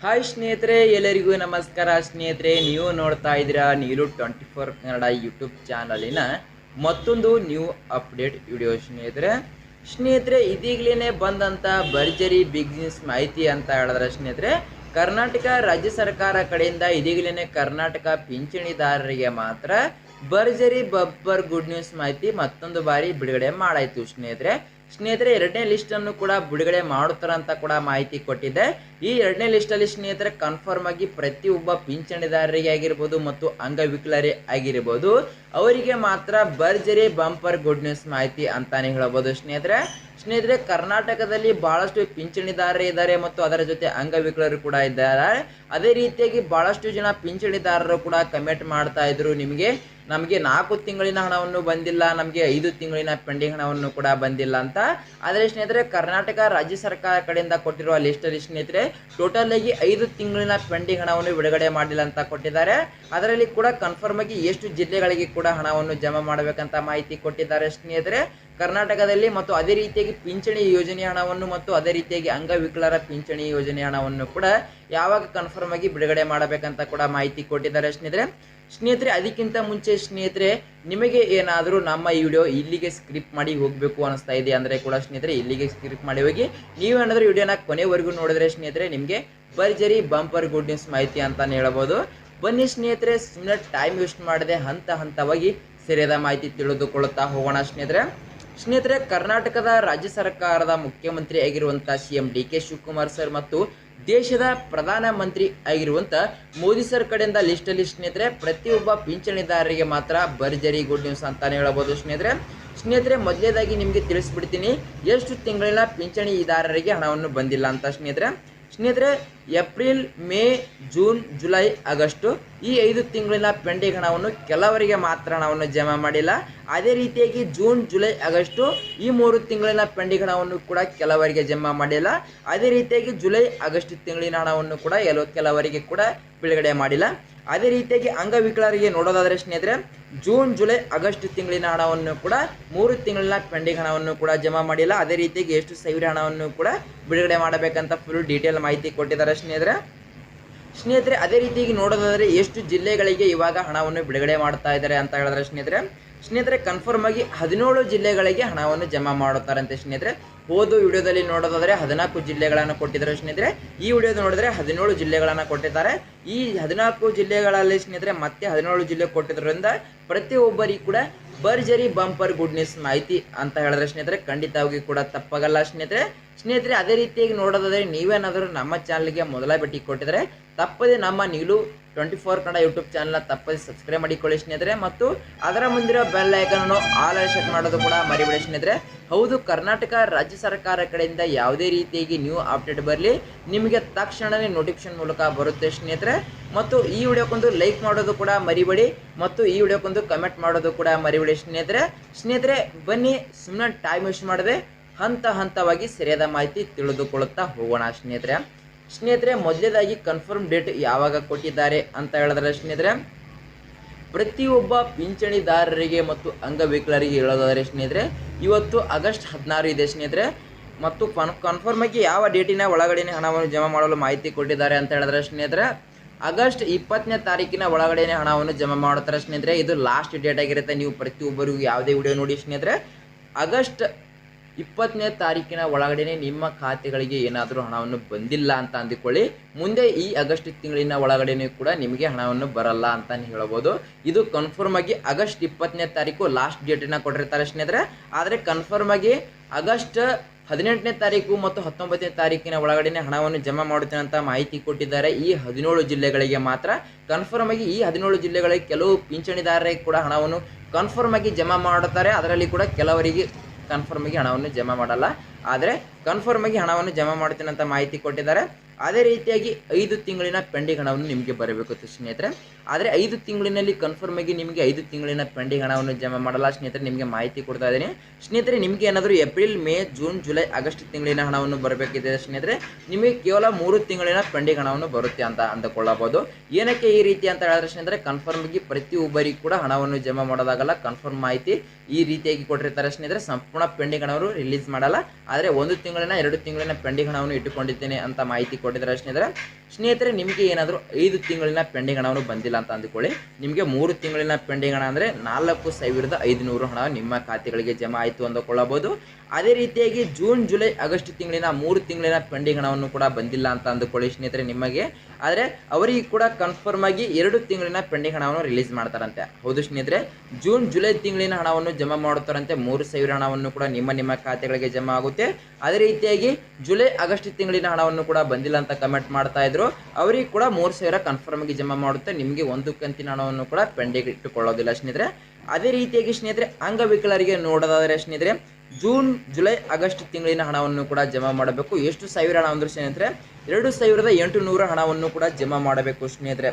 Hi ಸ್ನೇಹಿತರೆ, ಎಲ್ಲರಿಗೂ ನಮಸ್ಕಾರ. ಸ್ನೇಹಿತರೆ, ನೀವು ನೋಡ್ತಾ ಇದ್ದೀರಾ ನೀಲು 24 ಕನ್ನಡ ಯೂಟ್ಯೂಬ್ ಚಾನಲಿನ ಮತ್ತೊಂದು ನ್ಯೂ ಅಪ್ಡೇಟ್ ವಿಡಿಯೋ. ಸ್ನೇಹಿತರೆ ಇದೀಗಲೇ ಬಂದಂಥ ಭರ್ಜರಿ ಬಿಸ್ನೆಸ್ ಮಾಹಿತಿ ಅಂತ ಹೇಳಿದ್ರೆ ಸ್ನೇಹಿತರೆ, ಕರ್ನಾಟಕ ರಾಜ್ಯ ಸರ್ಕಾರ ಕಡೆಯಿಂದ ಇದೀಗಲೇ ಕರ್ನಾಟಕ ಪಿಂಚಣಿದಾರರಿಗೆ ಮಾತ್ರ ಭರ್ಜರಿ ಬಬ್ಬರ್ ಗುಡ್ ನ್ಯೂಸ್ ಮಾಹಿತಿ ಮತ್ತೊಂದು ಬಾರಿ ಬಿಡುಗಡೆ ಮಾಡಾಯಿತು. ಸ್ನೇಹಿತರೆ ಎರಡನೇ ಲಿಸ್ಟ್ ಅನ್ನು ಕೂಡ ಬಿಡುಗಡೆ ಮಾಡುತ್ತಾರೆ ಅಂತ ಕೂಡ ಮಾಹಿತಿ ಕೊಟ್ಟಿದೆ. ಈ ಎರಡನೇ ಲಿಸ್ಟ್ ಅಲ್ಲಿ ಸ್ನೇಹಿತರೆ ಕನ್ಫರ್ಮ್ ಆಗಿ ಪ್ರತಿಯೊಬ್ಬ ಪಿಂಚಣಿದಾರರಿಗೆ ಆಗಿರ್ಬೋದು ಮತ್ತು ಅಂಗವಿಕಲರೇ ಆಗಿರ್ಬೋದು ಅವರಿಗೆ ಮಾತ್ರ ಭರ್ಜರಿ ಬಂಪರ್ ಗುಡ್ ನ್ಯೂಸ್ ಮಾಹಿತಿ ಅಂತಾನೆ ಹೇಳಬಹುದು. ಸ್ನೇಹಿತರೆ ಕರ್ನಾಟಕದಲ್ಲಿ ಬಹಳಷ್ಟು ಪಿಂಚಣಿದಾರರು ಇದ್ದಾರೆ ಮತ್ತು ಅದರ ಜೊತೆ ಅಂಗವಿಕಲರು ಕೂಡ ಇದ್ದಾರೆ. ಅದೇ ರೀತಿಯಾಗಿ ಬಹಳಷ್ಟು ಜನ ಪಿಂಚಣಿದಾರರು ಕೂಡ ಕಮೆಂಟ್ ಮಾಡ್ತಾ ಇದ್ರು, ನಮಗೆ 4 ತಿಂಗಳಿನ ಹಣವನ್ನು ಬಂದಿಲ್ಲ, ನಮಗೆ 5 ತಿಂಗಳಿನ ಪೆಂಡಿಂಗ್ ಹಣವನ್ನು ಕೂಡ ಬಂದಿಲ್ಲ ಅಂತ. ಆದರೆ ಸ್ನೇಹಿತರೆ ಕರ್ನಾಟಕ ರಾಜ್ಯ ಸರ್ಕಾರ ಕಡೆಯಿಂದ ಕೊಟ್ಟಿರುವ ಲಿಸ್ಟ್ ಅಲ್ಲಿ ಸ್ನೇಹಿತರೆ ಟೋಟಲ್ ಆಗಿ 5 ತಿಂಗಳಿನ ಪೆಂಡಿಂಗ್ ಹಣವನ್ನು ಬಿಡುಗಡೆ ಮಾಡಿಲ್ಲ ಅಂತ ಕೊಟ್ಟಿದ್ದಾರೆ. ಅದರಲ್ಲಿ ಕೂಡ ಕನ್ಫರ್ಮ್ ಆಗಿ ಎಷ್ಟು ಜಿಲ್ಲೆಗಳಿಗೆ ಕೂಡ ಹಣವನ್ನು ಜಮಾ ಮಾಡಬೇಕಂತ ಮಾಹಿತಿ ಕೊಟ್ಟಿದ್ದಾರೆ ಸ್ನೇಹಿತರೆ ಕರ್ನಾಟಕದಲ್ಲಿ. ಮತ್ತು ಅದೇ ರೀತಿಯಾಗಿ ಪಿಂಚಣಿ ಯೋಜನೆ ಹಣವನ್ನು ಮತ್ತು ಅದೇ ರೀತಿಯಾಗಿ ಅಂಗವಿಕಲರ ಪಿಂಚಣಿ ಯೋಜನೆ ಹಣವನ್ನು ಕೂಡ ಯಾವಾಗ ಕನ್ಫರ್ಮ್ ಆಗಿ ಬಿಡುಗಡೆ ಮಾಡಬೇಕಂತ ಕೂಡ ಮಾಹಿತಿ ಕೊಟ್ಟಿದ್ದಾರೆ ಸ್ನೇಹಿತರೆ ಅದಕ್ಕಿಂತ ಮುಂಚೆ ಸ್ನೇಹಿತರೆ ನಿಮಗೆ ಏನಾದರೂ ನಮ್ಮ ಈ ವಿಡಿಯೋ ಇಲ್ಲಿಗೆ ಸ್ಕ್ರಿಪ್ಟ್ ಮಾಡಿ ಹೋಗಬೇಕು ಅನಿಸ್ತಾ ಇದೆ ಅಂದರೆ ಕೂಡ ಸ್ನೇಹಿತರೆ ಇಲ್ಲಿಗೆ ಸ್ಕ್ರಿಪ್ಟ್ ಮಾಡಿ ಹೋಗಿ. ನೀವೇನಾದರೂ ವಿಡಿಯೋನ ಕೊನೆವರೆಗೂ ನೋಡಿದ್ರೆ ಸ್ನೇಹಿತರೆ ನಿಮಗೆ ಭರ್ಜರಿ ಬಂಪರ್ ಗುಡ್ ನ್ಯೂಸ್ ಮಾಹಿತಿ ಅಂತಾನೆ ಹೇಳ್ಬೋದು. ಬನ್ನಿ ಸ್ನೇಹಿತರೆ, ಸುಮ್ಮನೆ ಟೈಮ್ ವೇಸ್ಟ್ ಮಾಡದೆ ಹಂತ ಹಂತವಾಗಿ ಸರಿಯಾದ ಮಾಹಿತಿ ತಿಳಿದುಕೊಳ್ಳುತ್ತಾ ಹೋಗೋಣ. ಸ್ನೇಹಿತರೆ ಕರ್ನಾಟಕದ ರಾಜ್ಯ ಸರ್ಕಾರದ ಮುಖ್ಯಮಂತ್ರಿ ಆಗಿರುವಂಥ CM DK ಶಿವಕುಮಾರ್ ಸರ್ ಮತ್ತು ದೇಶದ ಪ್ರಧಾನ ಮಂತ್ರಿ ಆಗಿರುವಂಥ ಮೋದಿ ಸರ್ ಕಡೆಯಿಂದ ಲಿಸ್ಟಲ್ಲಿ ಸ್ನೇಹಿತರೆ ಪ್ರತಿಯೊಬ್ಬ ಪಿಂಚಣಿದಾರರಿಗೆ ಮಾತ್ರ ಭರ್ಜರಿ ಗುಡ್ ನ್ಯೂಸ್ ಅಂತಾನೆ ಹೇಳಬಹುದು. ಸ್ನೇಹಿತರೆ ಮೊದಲೇದಾಗಿ ನಿಮಗೆ ತಿಳಿಸ್ಬಿಡ್ತೀನಿ ಎಷ್ಟು ತಿಂಗಳಿನ ಪಿಂಚಣಿದಾರರಿಗೆ ಹಣವನ್ನು ಬಂದಿಲ್ಲ ಅಂತ. ಸ್ನೇಹಿತರೆ April, May, June, July, August ಈ 5 ತಿಂಗಳಿನ ಪೆಂಡಿಂಗ್ ಹಣವನ್ನು ಕೆಲವರಿಗೆ ಮಾತ್ರ ಹಣವನ್ನು ಜಮಾ ಮಾಡಿಲ್ಲ. ಅದೇ ರೀತಿಯಾಗಿ ಜೂನ್, ಜುಲೈ, ಆಗಸ್ಟು ಈ 3 ತಿಂಗಳಿನ ಪೆಂಡಿಂಗ್ ಹಣವನ್ನು ಕೂಡ ಕೆಲವರಿಗೆ ಜಮಾ ಮಾಡಿಲ್ಲ. ಅದೇ ರೀತಿಯಾಗಿ ಜುಲೈ, ಆಗಸ್ಟ್ ತಿಂಗಳಿನ ಹಣವನ್ನು ಕೂಡ ಕೆಲವರಿಗೆ ಕೂಡ ಬಿಡುಗಡೆ ಮಾಡಿಲ್ಲ. ಅದೇ ರೀತಿಯಾಗಿ ಅಂಗವಿಕಲರಿಗೆ ನೋಡೋದಾದರೆ ಸ್ನೇಹಿತರೆ ಜೂನ್, ಜುಲೈ, ಆಗಸ್ಟ್ ತಿಂಗಳಿನ ಹಣವನ್ನು ಕೂಡ 3 ತಿಂಗಳಿನ ಪೆಂಡಿಂಗ್ ಹಣವನ್ನು ಕೂಡ ಜಮಾ ಮಾಡಿಲ್ಲ. ಅದೇ ರೀತಿಯಾಗಿ ಎಷ್ಟು ಸಾವಿರ ಹಣವನ್ನು ಕೂಡ ಬಿಡುಗಡೆ ಮಾಡಬೇಕಂತ ಫುಲ್ ಡೀಟೇಲ್ ಮಾಹಿತಿ ಕೊಟ್ಟಿದ್ದಾರೆ ಸ್ನೇಹಿತರೆ ಅದೇ ರೀತಿಯಾಗಿ ನೋಡೋದಾದರೆ ಎಷ್ಟು ಜಿಲ್ಲೆಗಳಿಗೆ ಇವಾಗ ಹಣವನ್ನು ಬಿಡುಗಡೆ ಮಾಡ್ತಾ ಇದ್ದಾರೆ ಅಂತ ಹೇಳಿದ್ರೆ ಸ್ನೇಹಿತರೆ ಕನ್ಫರ್ಮ್ ಆಗಿ 17 ಜಿಲ್ಲೆಗಳಿಗೆ ಹಣವನ್ನು ಜಮಾ ಮಾಡುತ್ತಾರಂತೆ. ಹೋದ ವಿಡಿಯೋದಲ್ಲಿ ನೋಡೋದಾದರೆ 14 ಜಿಲ್ಲೆಗಳನ್ನು ಕೊಟ್ಟಿದ್ದಾರೆ ಸ್ನೇಹಿತರೆ. ಈ ವಿಡಿಯೋದ ನೋಡಿದ್ರೆ 17 ಜಿಲ್ಲೆಗಳನ್ನು ಕೊಟ್ಟಿದ್ದಾರೆ. ಈ 14 ಜಿಲ್ಲೆಗಳಲ್ಲಿ ಸ್ನೇಹಿತರೆ ಮತ್ತೆ 17 ಜಿಲ್ಲೆ ಕೊಟ್ಟಿದ್ದರಿಂದ ಪ್ರತಿಯೊಬ್ಬರಿಗೂ ಕೂಡ ಭರ್ಜರಿ ಬಂಪರ್ ಗುಡ್ ನ್ಯೂಸ್ ಮಾಹಿತಿ ಅಂತ ಹೇಳಿದ್ರೆ ಸ್ನೇಹಿತರೆ ಖಂಡಿತವಾಗಿ ಕೂಡ ತಪ್ಪಾಗಲ್ಲ ಸ್ನೇಹಿತರೆ ಅದೇ ರೀತಿಯಾಗಿ ನೋಡೋದಾದರೆ ನೀವೇನಾದರೂ ನಮ್ಮ ಚಾನಲ್ಗೆ ಮೊದಲ ಭೇಟಿ ಕೊಟ್ಟಿದ್ರೆ ತಪ್ಪದೆ ನಮ್ಮ ನೀಲು 24 ಕನ್ನಡ ಯೂಟ್ಯೂಬ್ ಚಾನಲ್ನ ತಪ್ಪದೆ ಸಬ್ಸ್ಕ್ರೈಬ್ ಮಾಡಿಕೊಳ್ಳಿ ಸ್ನೇಹಿತರೆ. ಮತ್ತು ಅದರ ಮುಂದಿರೋ ಬೆಲ್ ಐಕನ್ ಆಲ್ ಸೆಟ್ ಮಾಡೋದು ಕೂಡ ಮರಿಬೇಡಿ ಸ್ನೇಹಿತರೆ. ಹೌದು, ಕರ್ನಾಟಕ ರಾಜ್ಯ ಸರ್ಕಾರ ಕಡೆಯಿಂದ ಯಾವುದೇ ರೀತಿಯಾಗಿ ನ್ಯೂ ಅಪ್ಡೇಟ್ ಬರಲಿ ನಿಮಗೆ ತಕ್ಷಣವೇ ನೋಟಿಫಿಕೇಶನ್ ಮೂಲಕ ಬರುತ್ತೆ ಸ್ನೇಹಿತರೆ. ಮತ್ತು ಈ ವಿಡಿಯೋಕ್ಕೊಂದು ಲೈಕ್ ಮಾಡೋದು ಕೂಡ ಮರಿಬೇಡಿ ಮತ್ತು ಈ ವಿಡಿಯೋಕ್ಕೊಂದು ಕಮೆಂಟ್ ಮಾಡೋದು ಕೂಡ ಮರಿಬೇಡಿ ಸ್ನೇಹಿತರೆ ಬನ್ನಿ ಸುಮ್ಮನೆ ಟೈಮ್ ವೇಸ್ಟ್ ಮಾಡದೆ ಹಂತ ಹಂತವಾಗಿ ಸರಿಯಾದ ಮಾಹಿತಿ ತಿಳಿದುಕೊಳ್ಳುತ್ತಾ ಹೋಗೋಣ ಸ್ನೇಹಿತರೆ ಮೊದಲೇದಾಗಿ ಕನ್ಫರ್ಮ್ ಡೇಟ್ ಯಾವಾಗ ಕೊಟ್ಟಿದ್ದಾರೆ ಅಂತ ಹೇಳಿದ್ರೆ ಪ್ರತಿಯೊಬ್ಬ ಪಿಂಚಣಿದಾರರಿಗೆ ಮತ್ತು ಅಂಗವಿಕಲರಿಗೆ ಹೇಳೋದಾದರೆ ಇವತ್ತು ಆಗಸ್ಟ್ 16 ಇದೆ ಮತ್ತು ಕನ್ಫರ್ಮ್ ಆಗಿ ಯಾವ ಡೇಟಿನ ಒಳಗಡೆ ಹಣವನ್ನು ಜಮಾ ಮಾಡಲು ಮಾಹಿತಿ ಕೊಟ್ಟಿದ್ದಾರೆ ಅಂತ ಹೇಳಿದ್ರೆ ಆಗಸ್ಟ್ 20ನೇ ತಾರೀಕಿನ ಒಳಗಡೆ ಹಣವನ್ನು ಜಮಾ ಮಾಡುತ್ತಾರೆ ಇದು ಲಾಸ್ಟ್ ಡೇಟ್ ಆಗಿರುತ್ತೆ. ನೀವು ಪ್ರತಿಯೊಬ್ಬರಿಗೂ ಯಾವುದೇ ವಿಡಿಯೋ ನೋಡಿ ಆಗಸ್ಟ್ 20ನೇ ತಾರೀಕಿನ ಒಳಗಡೆ ನಿಮ್ಮ ಖಾತೆಗಳಿಗೆ ಏನಾದರೂ ಹಣವನ್ನು ಬಂದಿಲ್ಲ ಅಂತ ಅಂದುಕೊಳ್ಳಿ, ಮುಂದೆ ಈ ಆಗಸ್ಟ್ ತಿಂಗಳಿನ ಒಳಗಡೆ ಕೂಡ ನಿಮಗೆ ಹಣವನ್ನು ಬರಲ್ಲ ಅಂತ ಹೇಳಬಹುದು. ಇದು ಕನ್ಫರ್ಮ್ ಆಗಿ ಆಗಸ್ಟ್ 20ನೇ ತಾರೀಕು ಲಾಸ್ಟ್ ಡೇಟನ್ನು ಕೊಟ್ಟಿರ್ತಾರೆ ಆದರೆ ಕನ್ಫರ್ಮ್ ಆಗಿ ಆಗಸ್ಟ್ 18ನೇ ತಾರೀಕು ಮತ್ತು 19ನೇ ತಾರೀಕಿನ ಒಳಗಡೆ ಹಣವನ್ನು ಜಮಾ ಮಾಡುತ್ತೇನೆ ಅಂತ ಮಾಹಿತಿ ಕೊಟ್ಟಿದ್ದಾರೆ. ಈ 17 ಜಿಲ್ಲೆಗಳಿಗೆ ಮಾತ್ರ ಕನ್ಫರ್ಮ್ ಆಗಿ ಈ 17 ಜಿಲ್ಲೆಗಳಿಗೆ ಕೆಲವು ಪಿಂಚಣಿದಾರರಿಗೆ ಕೂಡ ಹಣವನ್ನು ಕನ್ಫರ್ಮ್ ಆಗಿ ಜಮಾ ಮಾಡುತ್ತಾರೆ. ಅದರಲ್ಲಿ ಕೂಡ ಕೆಲವರಿಗೆ ಕನ್ಫರ್ಮ್ ಆಗಿ ಹಣವನ್ನು ಜಮಾ ಮಾಡಲ್ಲ, ಆದರೆ ಕನ್ಫರ್ಮ್ ಆಗಿ ಹಣವನ್ನು ಜಮಾ ಮಾಡ್ತೇನೆ ಅಂತ ಮಾಹಿತಿ ಕೊಟ್ಟಿದ್ದಾರೆ. ಅದೇ ರೀತಿಯಾಗಿ 5 ತಿಂಗಳಿನ ಪೆಂಡಿಂಗ್ ಹಣವನ್ನು ನಿಮಗೆ ಬರಬೇಕು ಸ್ನೇಹಿತರೆ. ಆದರೆ 5 ತಿಂಗಳಿನಲ್ಲಿ ಕನ್ಫರ್ಮ್ ಆಗಿ ನಿಮಗೆ 5 ತಿಂಗಳಿನ ಪೆಂಡಿಂಗ್ ಹಣವನ್ನು ಜಮಾ ಮಾಡಲ್ಲ ನಿಮಗೆ ಮಾಹಿತಿ ಕೊಡ್ತಾ ಇದ್ದೀನಿ ನಿಮಗೆ ಏನಾದರೂ April, May, June, July, August ತಿಂಗಳಿನ ಹಣವನ್ನು ಬರಬೇಕಿದೆ ನಿಮಗೆ ಕೇವಲ 3 ತಿಂಗಳಿನ ಪೆಂಡಿಂಗ್ ಹಣವನ್ನು ಬರುತ್ತೆ ಅಂತ ಅಂದುಕೊಳ್ಳಬಹುದು. ಏನಕ್ಕೆ ಈ ರೀತಿ ಅಂತ ಹೇಳಿದ್ರೆ ಕನ್ಫರ್ಮ್ ಆಗಿ ಪ್ರತಿಯೊಬ್ಬರಿಗೂ ಕೂಡ ಹಣವನ್ನು ಜಮಾ ಮಾಡೋದಾಗಲ್ಲ. ಕನ್ಫರ್ಮ್ ಮಾಹಿತಿ ಈ ರೀತಿಯಾಗಿ ಕೊಟ್ಟಿರ್ತಾರೆ ಸಂಪೂರ್ಣ ಪೆಂಡಿಂಗ್ ಹಣವನ್ನು ರಿಲೀಸ್ ಮಾಡಲ್ಲ, ಆದರೆ 1 ತಿಂಗಳಿನ 2 ತಿಂಗಳಿನ ಪೆಂಡಿಂಗ್ ಹಣವನ್ನು ಇಟ್ಟುಕೊಂಡಿದ್ದೇನೆ ಅಂತ ಮಾಹಿತಿ ಕೊಟ್ಟಿದ್ದಾರೆ ಸ್ನೇಹಿತರೆ ನಿಮಗೆ ಏನಾದರೂ 5 ತಿಂಗಳಿನ ಪೆಂಡಿಂಗ್ ಹಣವನ್ನು ಬಂದಿಲ್ಲ ಅಂತ ಅಂದುಕೊಳ್ಳಿ, ನಿಮಗೆ 3 ತಿಂಗಳಿನ ಪೆಂಡಿಂಗ್ ಹಣ ಅಂದರೆ 4,500 ಹಣ ನಿಮ್ಮ ಖಾತೆಗಳಿಗೆ ಜಮಾ ಆಯಿತು ಅಂದುಕೊಳ್ಳಬಹುದು. ಅದೇ ರೀತಿಯಾಗಿ ಜೂನ್ ಜುಲೈ ಆಗಸ್ಟ್ ತಿಂಗಳಿನ 3 ತಿಂಗಳಿನ ಪೆಂಡಿಂಗ್ ಹಣವನ್ನು ಕೂಡ ಬಂದಿಲ್ಲ ಅಂತ ಅಂದುಕೊಳ್ಳಿ ಸ್ನೇಹಿತರೆ ನಿಮಗೆ, ಆದರೆ ಅವರಿಗೆ ಕೂಡ ಕನ್ಫರ್ಮ್ ಆಗಿ 2 ತಿಂಗಳಿನ ಪೆಂಡಿಂಗ್ ಹಣವನ್ನು ರಿಲೀಸ್ ಮಾಡ್ತಾರಂತೆ. ಹೌದು ಸ್ನೇಹಿತರೆ, ಜೂನ್ ಜುಲೈ ತಿಂಗಳಿನ ಹಣವನ್ನು ಜಮಾ ಮಾಡುತ್ತಾರಂತೆ. 3,000 ಹಣವನ್ನು ಕೂಡ ನಿಮ್ಮ ಖಾತೆಗಳಿಗೆ ಜಮಾ ಆಗುತ್ತೆ. ಅದೇ ರೀತಿಯಾಗಿ ಜುಲೈ ಆಗಸ್ಟ್ ತಿಂಗಳಿನ ಹಣವನ್ನು ಕೂಡ ಬಂದಿಲ್ಲ ಅಂತ ಕಮೆಂಟ್ ಮಾಡ್ತಾ ಇದ್ರು, ಅವರಿಗೆ ಕೂಡ 3,000 ಕನ್ಫರ್ಮ್ ಆಗಿ ಜಮಾ ಮಾಡುತ್ತೆ. ನಿಮಗೆ ಒಂದು ಕಂತಿನ ಹಣವನ್ನು ಕೂಡ ಪೆಂಡಿಂಗ್ ಇಟ್ಟುಕೊಳ್ಳೋದಿಲ್ಲ ಸ್ನೇಹಿತರೆ. ಅದೇ ರೀತಿಯಾಗಿ ಸ್ನೇಹಿತರೆ ಅಂಗವಿಕಲರಿಗೆ ನೋಡೋದಾದರೆ ಸ್ನೇಹಿತರೆ ಜೂನ್ ಜುಲೈ ಆಗಸ್ಟ್ ತಿಂಗಳಿನ ಹಣವನ್ನು ಕೂಡ ಜಮಾ ಮಾಡಬೇಕು. ಎಷ್ಟು ಸಾವಿರ ಹಣ ಅಂದ್ರೆ ಸ್ನೇಹಿತರೆ 2,800 ಹಣವನ್ನು ಕೂಡ ಜಮಾ ಮಾಡಬೇಕು ಸ್ನೇಹಿತರೆ.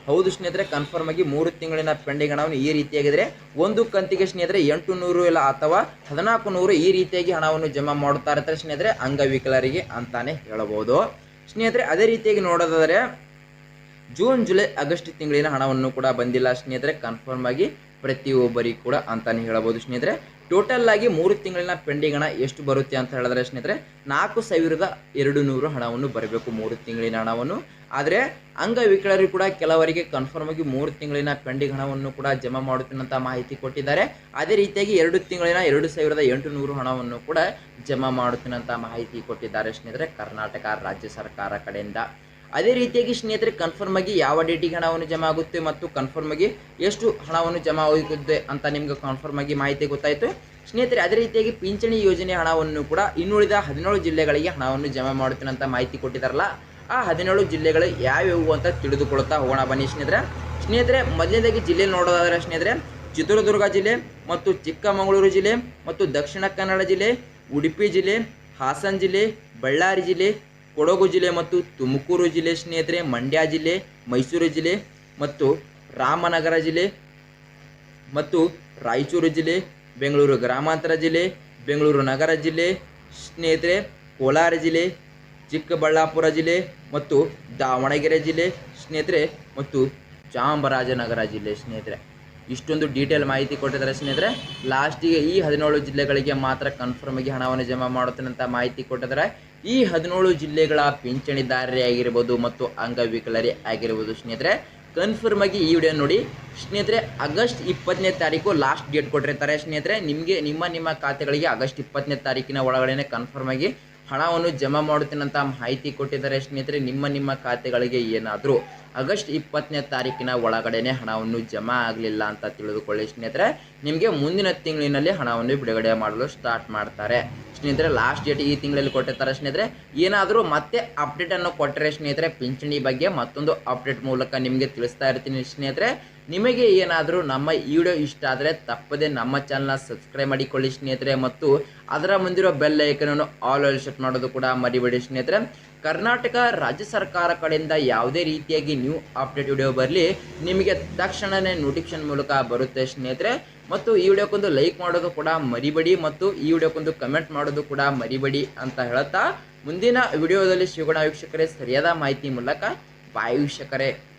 ಹೌದು ಸ್ನೇಹಿತರೆ, ಕನ್ಫರ್ಮ್ ಆಗಿ 3 ತಿಂಗಳಿನ ಪೆಂಡಿಂಗ್ ಹಣವನ್ನು ಈ ರೀತಿಯಾಗಿದ್ರೆ ಒಂದು ಕಂತಿಗೆ ಸ್ನೇಹಿತರೆ 800 ಇಲ್ಲ ಅಥವಾ 1,400 ಈ ರೀತಿಯಾಗಿ ಹಣವನ್ನು ಜಮಾ ಮಾಡುತ್ತಾ ಇರ್ತಾರೆ ಸ್ನೇಹಿತರೆ ಅಂಗವಿಕಲರಿಗೆ ಅಂತಾನೆ ಹೇಳಬಹುದು ಸ್ನೇಹಿತರೆ. ಅದೇ ರೀತಿಯಾಗಿ ನೋಡೋದಾದರೆ ಜೂನ್ ಜುಲೈ ಆಗಸ್ಟ್ ತಿಂಗಳಿನ ಹಣವನ್ನು ಕೂಡ ಬಂದಿಲ್ಲ ಸ್ನೇಹಿತರೆ, ಕನ್ಫರ್ಮ್ ಆಗಿ ಪ್ರತಿಯೊಬ್ಬರಿಗೆ ಕೂಡ ಅಂತಾನೆ ಹೇಳಬಹುದು ಸ್ನೇಹಿತರೆ. ಟೋಟಲ್ ಆಗಿ 3 ತಿಂಗಳಿನ ಪೆಂಡಿಂಗ್ ಹಣ ಎಷ್ಟು ಬರುತ್ತೆ ಅಂತ ಹೇಳಿದ್ರೆ ಸ್ನೇಹಿತರೆ 4,200 ಹಣವನ್ನು ಬರಬೇಕು 3 ತಿಂಗಳಿನ ಹಣವನ್ನು. ಆದರೆ ಅಂಗವಿಕಲರು ಕೂಡ ಕೆಲವರಿಗೆ ಕನ್ಫರ್ಮ್ ಆಗಿ 3 ತಿಂಗಳಿನ ಪೆಂಡಿಂಗ್ ಹಣವನ್ನು ಕೂಡ ಜಮಾ ಮಾಡುತ್ತಿನಂತ ಮಾಹಿತಿ ಕೊಟ್ಟಿದ್ದಾರೆ. ಅದೇ ರೀತಿಯಾಗಿ 2 ತಿಂಗಳಿನ 2,800 ಹಣವನ್ನು ಕೂಡ ಜಮಾ ಮಾಡುತ್ತಿನಂತ ಮಾಹಿತಿ ಕೊಟ್ಟಿದ್ದಾರೆ ಸ್ನೇಹಿತರೆ ಕರ್ನಾಟಕ ರಾಜ್ಯ ಸರ್ಕಾರ ಕಡೆಯಿಂದ. ಅದೇ ರೀತಿಯಾಗಿ ಸ್ನೇಹಿತರೆ ಕನ್ಫರ್ಮ್ ಆಗಿ ಯಾವ ಡೇಟಿಗೆ ಹಣವನ್ನು ಜಮಾ ಆಗುತ್ತೆ ಮತ್ತು ಕನ್ಫರ್ಮ್ ಆಗಿ ಎಷ್ಟು ಹಣವನ್ನು ಜಮಾ ಆಗುತ್ತೆ ಅಂತ ನಿಮ್ಗೆ ಕನ್ಫರ್ಮ್ ಆಗಿ ಮಾಹಿತಿ ಗೊತ್ತಾಯಿತು ಸ್ನೇಹಿತರೆ. ಅದೇ ರೀತಿಯಾಗಿ ಪಿಂಚಣಿ ಯೋಜನೆ ಹಣವನ್ನು ಕೂಡ ಇನ್ನುಳಿದ 17 ಜಿಲ್ಲೆಗಳಿಗೆ ಹಣವನ್ನು ಜಮಾ ಮಾಡುತ್ತೇನೆ ಅಂತ ಮಾಹಿತಿ ಕೊಟ್ಟಿದ್ದಾರಲ್ಲ, ಆ 17 ಜಿಲ್ಲೆಗಳು ಯಾವ್ಯಾವು ಅಂತ ತಿಳಿದುಕೊಳ್ತಾ ಹೋಗೋಣ ಬನ್ನಿ ಸ್ನೇಹಿತರೆ. ಮೊದಲನೇದಾಗಿ ಜಿಲ್ಲೆ ನೋಡೋದಾದ್ರೆ ಸ್ನೇಹಿತರೆ ಚಿತ್ರದುರ್ಗ ಜಿಲ್ಲೆ ಮತ್ತು ಚಿಕ್ಕಮಗಳೂರು ಜಿಲ್ಲೆ ಮತ್ತು ದಕ್ಷಿಣ ಕನ್ನಡ ಜಿಲ್ಲೆ, ಉಡುಪಿ ಜಿಲ್ಲೆ, ಹಾಸನ ಜಿಲ್ಲೆ, ಬಳ್ಳಾರಿ ಜಿಲ್ಲೆ, ಕೊಡಗು ಜಿಲ್ಲೆ ಮತ್ತು ತುಮಕೂರು ಜಿಲ್ಲೆ ಸ್ನೇಹಿತರೆ, ಮಂಡ್ಯ ಜಿಲ್ಲೆ, ಮೈಸೂರು ಜಿಲ್ಲೆ ಮತ್ತು ರಾಮನಗರ ಜಿಲ್ಲೆ ಮತ್ತು ರಾಯಚೂರು ಜಿಲ್ಲೆ, ಬೆಂಗಳೂರು ಗ್ರಾಮಾಂತರ ಜಿಲ್ಲೆ, ಬೆಂಗಳೂರು ನಗರ ಜಿಲ್ಲೆ ಸ್ನೇಹಿತರೆ, ಕೋಲಾರ ಜಿಲ್ಲೆ, ಚಿಕ್ಕಬಳ್ಳಾಪುರ ಜಿಲ್ಲೆ ಮತ್ತು ದಾವಣಗೆರೆ ಜಿಲ್ಲೆ ಸ್ನೇಹಿತರೆ ಮತ್ತು ಚಾಮರಾಜನಗರ ಜಿಲ್ಲೆ ಸ್ನೇಹಿತರೆ. ಇಷ್ಟೊಂದು ಡೀಟೇಲ್ ಮಾಹಿತಿ ಕೊಟ್ಟಿದ್ದಾರೆ ಸ್ನೇಹಿತರೆ. ಲಾಸ್ಟಿಗೆ ಈ 17 ಜಿಲ್ಲೆಗಳಿಗೆ ಮಾತ್ರ ಕನ್ಫರ್ಮ್ ಆಗಿ ಹಣವನ್ನು ಜಮಾ ಮಾಡುತ್ತೇನೆ ಅಂತ ಮಾಹಿತಿ ಕೊಟ್ಟಿದ್ದಾರೆ. ಈ 17 ಜಿಲ್ಲೆಗಳ ಪಿಂಚಣಿದಾರರೇ ಆಗಿರ್ಬೋದು ಮತ್ತು ಅಂಗವಿಕಲರೇ ಆಗಿರ್ಬೋದು ಸ್ನೇಹಿತರೆ ಕನ್ಫರ್ಮ್ ಆಗಿ ಈ ವಿಡಿಯೋ ನೋಡಿ ಸ್ನೇಹಿತರೆ. ಆಗಸ್ಟ್ 20ನೇ ತಾರೀಕು ಲಾಸ್ಟ್ ಡೇಟ್ ಕೊಟ್ಟಿರ್ತಾರೆ ಸ್ನೇಹಿತರೆ. ನಿಮಗೆ ನಿಮ್ಮ ಖಾತೆಗಳಿಗೆ ಆಗಸ್ಟ್ 20ನೇ ತಾರೀಕಿನ ಒಳಗಡೆ ಕನ್ಫರ್ಮ್ ಆಗಿ ಹಣವನ್ನು ಜಮಾ ಮಾಡುತ್ತೇನಂತ ಮಾಹಿತಿ ಕೊಟ್ಟಿದ್ದಾರೆ ಸ್ನೇಹಿತರೆ. ನಿಮ್ಮ ಖಾತೆಗಳಿಗೆ ಏನಾದರೂ ಆಗಸ್ಟ್ 20ನೇ ತಾರೀಕಿನ ಒಳಗಡೆನೆ ಹಣವನ್ನು ಜಮಾ ಆಗಲಿಲ್ಲ ಅಂತ ತಿಳಿದುಕೊಳ್ಳಿ ಸ್ನೇಹಿತರೆ, ನಿಮಗೆ ಮುಂದಿನ ತಿಂಗಳಿನಲ್ಲಿ ಹಣವನ್ನು ಬಿಡುಗಡೆ ಮಾಡಲು ಸ್ಟಾರ್ಟ್ ಮಾಡ್ತಾರೆ ಸ್ನೇಹಿತರೆ. ಲಾಸ್ಟ್ ಡೇಟ್ ಈ ತಿಂಗಳಲ್ಲಿ ಕೊಟ್ಟಿರ್ತಾರೆ ಸ್ನೇಹಿತರೆ. ಏನಾದರೂ ಮತ್ತೆ ಅಪ್ಡೇಟನ್ನು ಕೊಟ್ಟರೆ ಸ್ನೇಹಿತರೆ ಪಿಂಚಣಿ ಬಗ್ಗೆ ಮತ್ತೊಂದು ಅಪ್ಡೇಟ್ ಮೂಲಕ ನಿಮಗೆ ತಿಳಿಸ್ತಾ ಇರ್ತೀನಿ ಸ್ನೇಹಿತರೆ. ನಿಮಗೆ ಏನಾದರೂ ನಮ್ಮ ಈ ವಿಡಿಯೋ ಇಷ್ಟ ಆದರೆ ತಪ್ಪದೆ ನಮ್ಮ ಚಾನಲ್ನ ಸಬ್ಸ್ಕ್ರೈಬ್ ಮಾಡಿಕೊಳ್ಳಿ ಸ್ನೇಹಿತರೆ ಮತ್ತು ಅದರ ಮುಂದಿರೋ ಬೆಲ್ ಐಕನನ್ನು ಆಲ್ ಸೆಟ್ ಮಾಡೋದು ಕೂಡ ಮರಿಬೇಡಿ ಸ್ನೇಹಿತರೆ. ಕರ್ನಾಟಕ ರಾಜ್ಯ ಸರ್ಕಾರ ಕಡೆಯಿಂದ ಯಾವುದೇ ರೀತಿಯಾಗಿ ನ್ಯೂ ಅಪ್ಡೇಟ್ ವಿಡಿಯೋ ಬರಲಿ ನಿಮಗೆ ತಕ್ಷಣವೇ ನೋಟಿಫಿಕೇಶನ್ ಮೂಲಕ ಬರುತ್ತೆ ಸ್ನೇಹಿತರೆ. ಮತ್ತು ಈ ವಿಡಿಯೋಕ್ಕೊಂದು ಲೈಕ್ ಮಾಡೋದು ಕೂಡ ಮರಿಬೇಡಿ ಮತ್ತು ಈ ವಿಡಿಯೋಕ್ಕೊಂದು ಕಮೆಂಟ್ ಮಾಡೋದು ಕೂಡ ಮರಿಬೇಡಿ ಅಂತ ಹೇಳ್ತಾ ಮುಂದಿನ ವಿಡಿಯೋದಲ್ಲಿ ಸಿಗೋಣ ವೀಕ್ಷಕರೇ ಸರಿಯಾದ ಮಾಹಿತಿ ಮೂಲಕ. ಬಾಯ್ ವೀಕ್ಷಕರೇ.